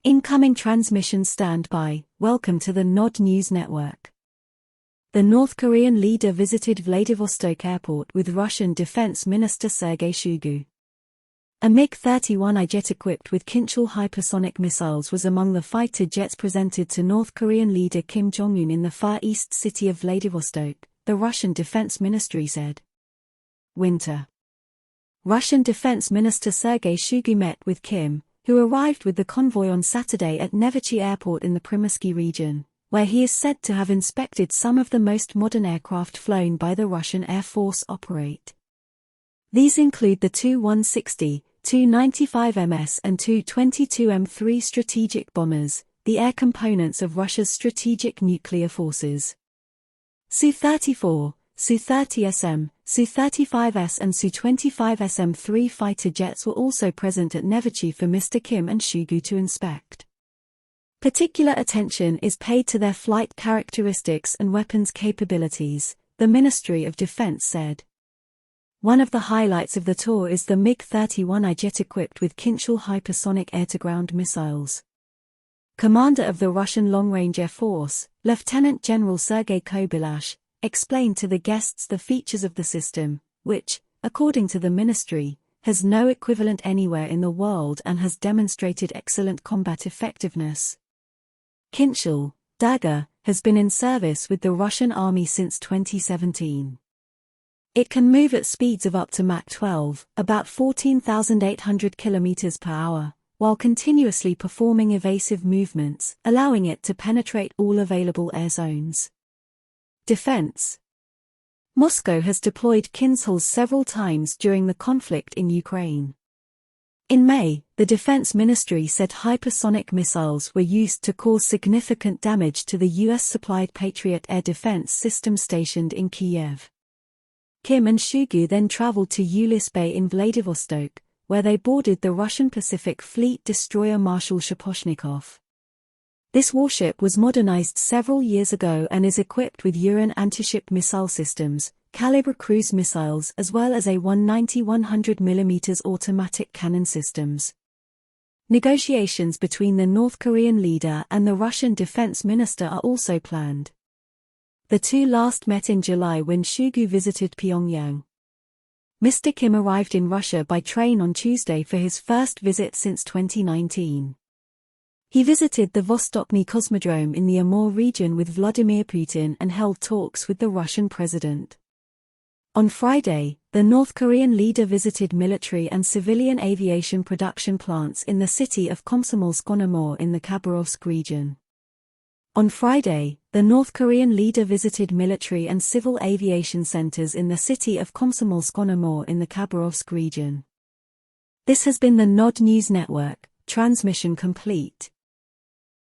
Incoming transmission standby. Welcome to the Nod News Network. The North Korean leader visited Vladivostok Airport with Russian Defense Minister Sergei Shoigu. A MiG-31I jet equipped with Kinchul hypersonic missiles was among the fighter jets presented to North Korean leader Kim Jong-un in the Far East city of Vladivostok, the Russian Defense Ministry said. Winter. Russian Defense Minister Sergei Shoigu met with Kim, who arrived with the convoy on Saturday at Nevechi Airport in the Primorski region, where he is said to have inspected some of the most modern aircraft flown by the Russian Air Force operate. These include the Tu-160, Tu-95MS and Tu-22M3 strategic bombers, the air components of Russia's strategic nuclear forces. Su-34, Su-30SM, Su-35S and Su-25SM3 fighter jets were also present at Nevechi for Mr. Kim and Shoigu to inspect. Particular attention is paid to their flight characteristics and weapons capabilities, the Ministry of Defense said. One of the highlights of the tour is the MiG-31I jet equipped with Kinchul hypersonic air-to-ground missiles. Commander of the Russian Long-Range Air Force, Lieutenant General Sergei Kobylash, explained to the guests the features of the system, which, according to the ministry, has no equivalent anywhere in the world and has demonstrated excellent combat effectiveness. Kinchul, Dagger, has been in service with the Russian Army since 2017. It can move at speeds of up to Mach 12, about 14,800 km per hour, while continuously performing evasive movements, allowing it to penetrate all available air zones. Defense. Moscow has deployed Kinzhals several times during the conflict in Ukraine. In May, the Defense Ministry said hypersonic missiles were used to cause significant damage to the US-supplied Patriot air defense system stationed in Kiev. Kim and Shoigu then traveled to Ulis Bay in Vladivostok, where they boarded the Russian Pacific Fleet destroyer Marshal Shaposhnikov. This warship was modernized several years ago and is equipped with Uran anti-ship missile systems, Kalibr cruise missiles as well as a 190-100mm automatic cannon systems. Negotiations between the North Korean leader and the Russian defense minister are also planned. The two last met in July when Shoigu visited Pyongyang. Mr. Kim arrived in Russia by train on Tuesday for his first visit since 2019. He visited the Vostochny Cosmodrome in the Amur region with Vladimir Putin and held talks with the Russian president. On Friday, the North Korean leader visited military and civilian aviation production plants in the city of Komsomolsk-on-Amur in the Khabarovsk region. On Friday, the North Korean leader visited military and civil aviation centers in the city of Komsomolsk-on-Amur in the Khabarovsk region. This has been the Nod News Network, transmission complete.